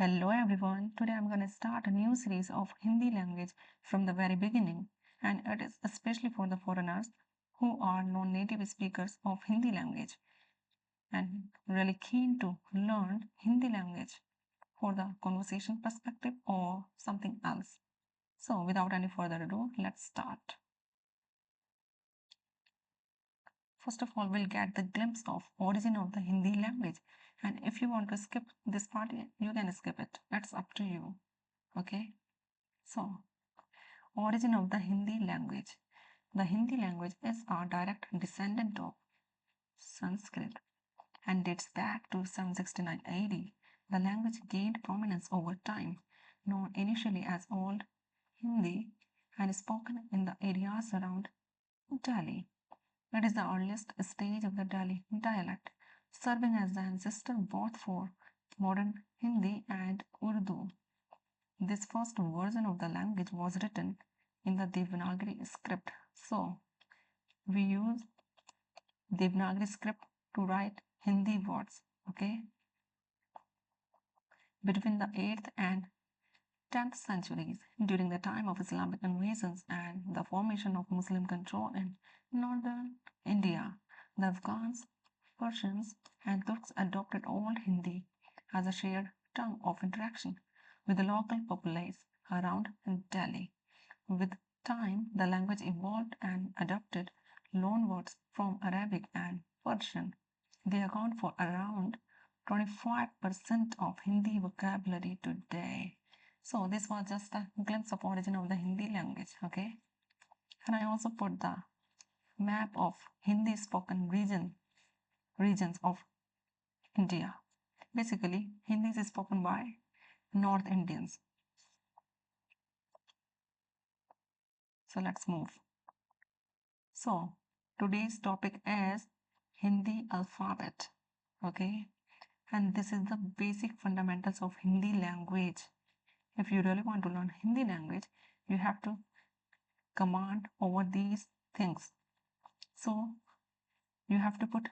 Hello everyone, today I'm going to start a new series of Hindi language from the very beginning, and it is especially for the foreigners who are non-native speakers of Hindi language and really keen to learn Hindi language for the conversation perspective or something else. So without any further ado, let's start. First of all, we'll get the glimpse of origin of the Hindi language, and if you want to skip this part, you can skip it. That's up to you. Okay, so origin of the Hindi language. The Hindi language is a direct descendant of Sanskrit and dates back to 769 AD. The language gained prominence over time, known initially as Old Hindi and spoken in the areas around Delhi. It is the earliest stage of the Delhi dialect, serving as the ancestor both for modern Hindi and Urdu. This first version of the language was written in the Devanagari script. So, we use Devanagari script to write Hindi words. Okay. Between the 8th and 10th centuries, during the time of Islamic invasions and the formation of Muslim control in northern India, the Afghans, Persians, and Turks adopted Old Hindi as a shared tongue of interaction with the local populace around Delhi. With time, the language evolved and adopted loanwords from Arabic and Persian. They account for around 25% of Hindi vocabulary today. So this was just a glimpse of origin of the Hindi language, okay? And I also put the map of Hindi spoken regions of India. Basically, Hindi is spoken by North Indians. So let's move. So today's topic is Hindi alphabet, okay? And this is the basic fundamentals of Hindi language. If you really want to learn Hindi language, you have to command over these things. So you have to put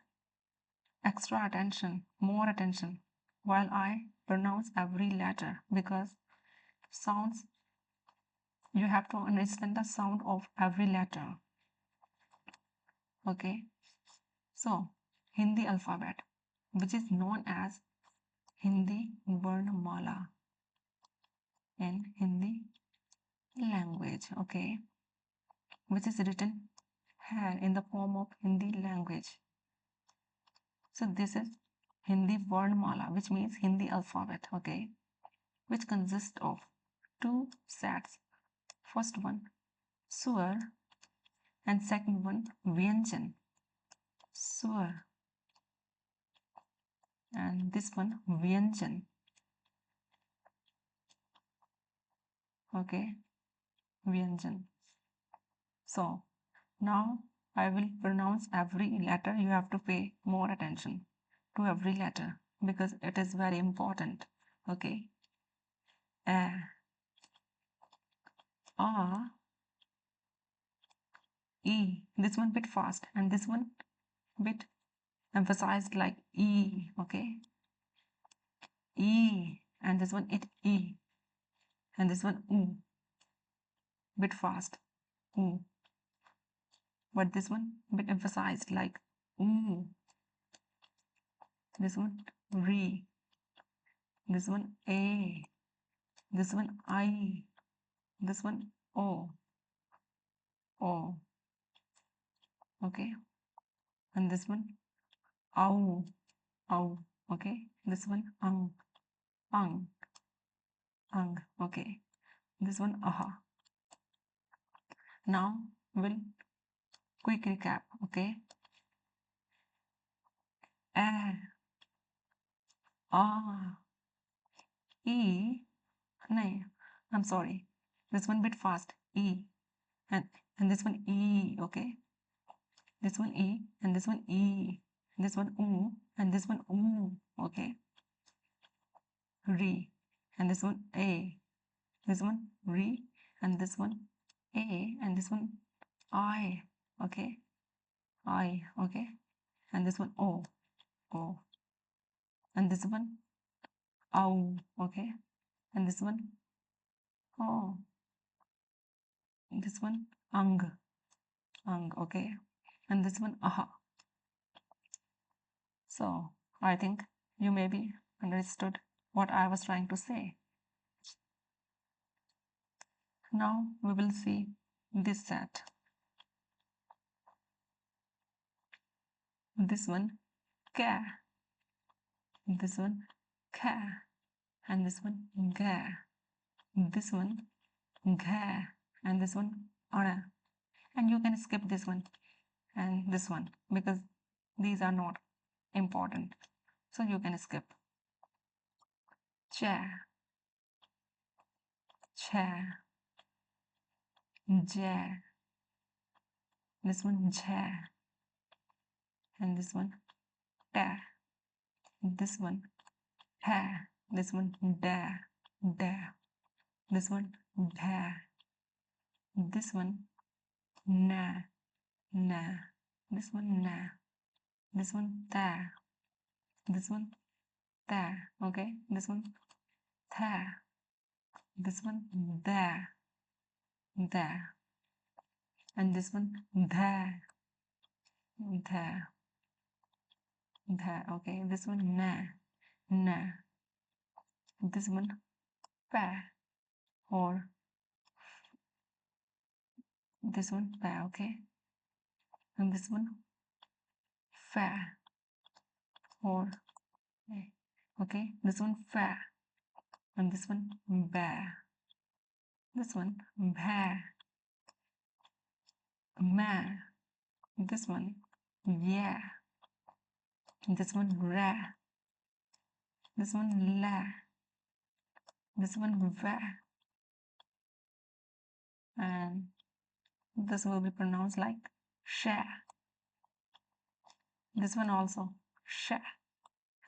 extra attention, more attention, while I pronounce every letter, because sounds, you have to understand the sound of every letter. Okay, so Hindi alphabet, which is known as Hindi Varnamala in Hindi language, okay, which is written here in the form of Hindi language. So this is Hindi Varnamala, which means Hindi alphabet, okay, which consists of two sets. First one, Swar, and second one, Vyanjan. Swar, and this one, Vyanjan. Okay, Vyanjan. So now I will pronounce every letter. You have to pay more attention to every letter because it is very important. Okay, A, A, E. This one bit fast and this one bit emphasized like E. Okay, E, and this one it E, and this one U. Bit fast, U. But this one bit emphasized like U. This one Re. This one A. This one I. This one O. O. Okay, and this one Ow. Ow. Okay, this one Ang. Ang. Ang. Okay, this one Aha. Now we'll quick recap. Okay, A, A, E. No, I'm sorry. This one bit fast. E, and this one E. Okay, this one E, and this one E, this one U, and this one U. Okay, Re, and this one A, this one Re, and this one A, and this one I. Okay, I. Okay, and this one O, O, and this one ow, okay, and this one, oh, this one, ang, okay, and this one, aha. So I think you maybe understood what I was trying to say. Now we will see this set. This one, ka, this one, ka, and this one, ga, this one, ga, and this one, ana. And you can skip this one and this one because these are not important. So you can skip. Cha, cha, ja, this one, ja, and this one, ta, this one, ha, this one, da, da, this one, da, this one, na, na, this one, na, this one, ta, this one, ta, okay, this one, tha, this one, da, da, and this one, dha, dha, dha, okay, this one, na, na, this one, pa, or this one, pa, okay, and this one, fa, or okay, this one, fa, and this one, ba, this one, bha, ma, this one, yeah, this one, ra, this one, la, this one, va, and this will be pronounced like sha. This one also sha,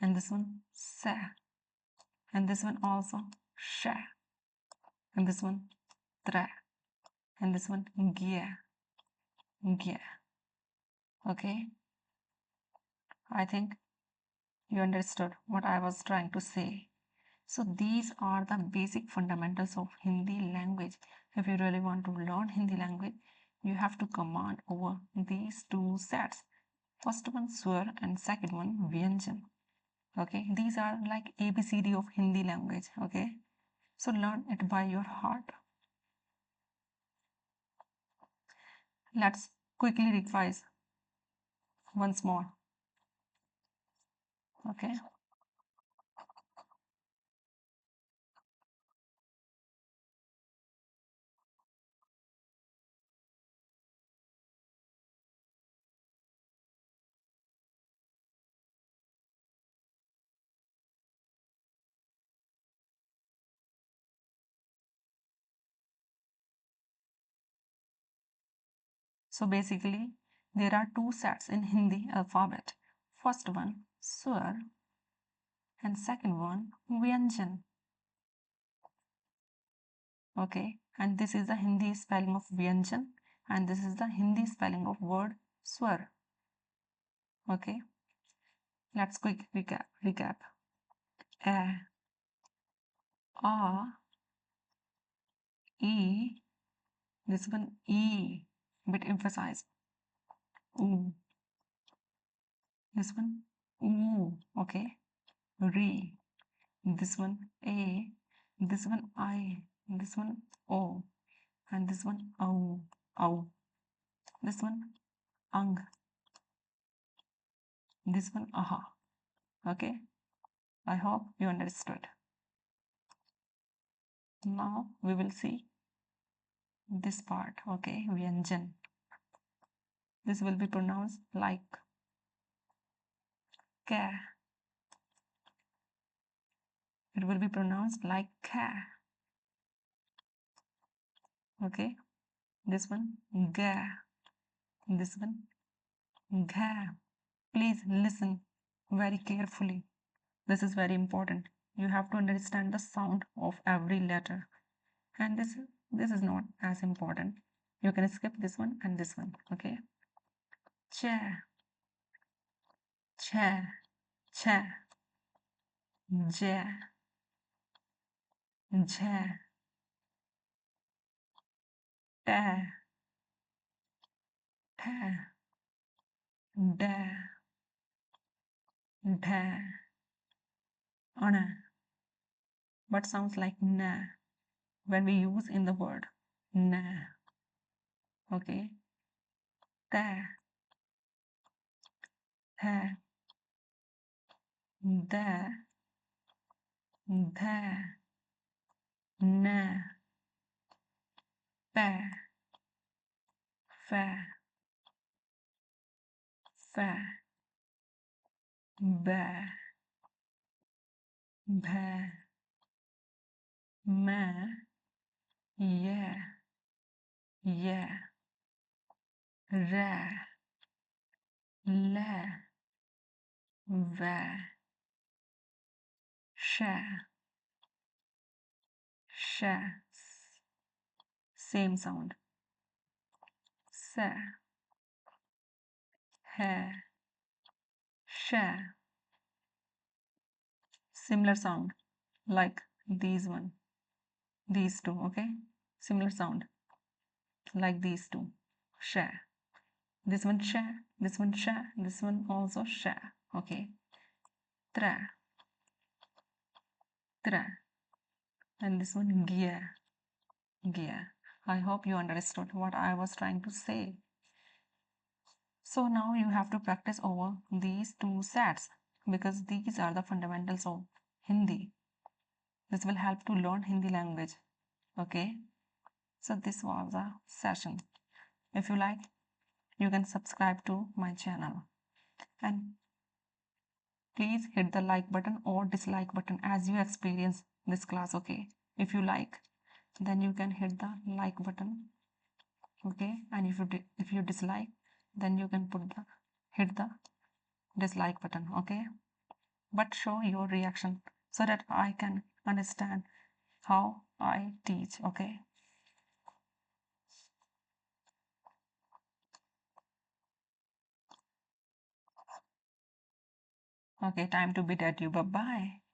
and this one sa, and this one also sha, and this one tra, and this one gia, gia. Okay, I think you understood what I was trying to say. So these are the basic fundamentals of Hindi language. If you really want to learn Hindi language, you have to command over these two sets. First one swar and second one vyanjan. Okay, these are like ABCD of Hindi language. Okay, so learn it by your heart. Let's quickly revise once more. Okay. So basically, there are two sets in Hindi alphabet. First one, swar, and second one, vyanjan. Okay, and this is the Hindi spelling of vyanjan, and this is the Hindi spelling of word swar. Okay, let's quick recap. A, A, E, this one E, bit emphasize. Oo, this one oo, okay. Re, this one A, this one I, this one O, and this one ow, ow. This one ang, this one aha. Okay, I hope you understood. Now we will see this part. Okay, vyanjan. This will be pronounced like ka. It will be pronounced like ka. Okay, this one ga, this one gha. Please listen very carefully. This is very important. You have to understand the sound of every letter, and this is not as important. You can skip this one and this one. Okay, cha, cha, cha, ja, झ, ट, ठ, ड, ढ, अण, but sounds like na when we use in the word na. Okay, ta, tha, da, dha, na, pa, fa, fa, ba, bha, ma, ya, ya, ra, la, va, sha, sha, same sound, sa, ha, sha, similar sound like these one, these two. Okay, similar sound like these two, sha, this one sha, this one sha, this one also sha. Okay, tra, tra, and this one gia, gia. I hope you understood what I was trying to say. So now you have to practice over these two sets because these are the fundamentals of Hindi. This will help to learn Hindi language. Okay, so this was a session. If you like, you can subscribe to my channel and please hit the like button or dislike button as you experience this class. Okay, if you like, then you can hit the like button. Okay, and if you dislike, then you can hit the dislike button. Okay, but show your reaction so that I can understand how I teach. Okay. Okay, time to bid adieu. Bye bye.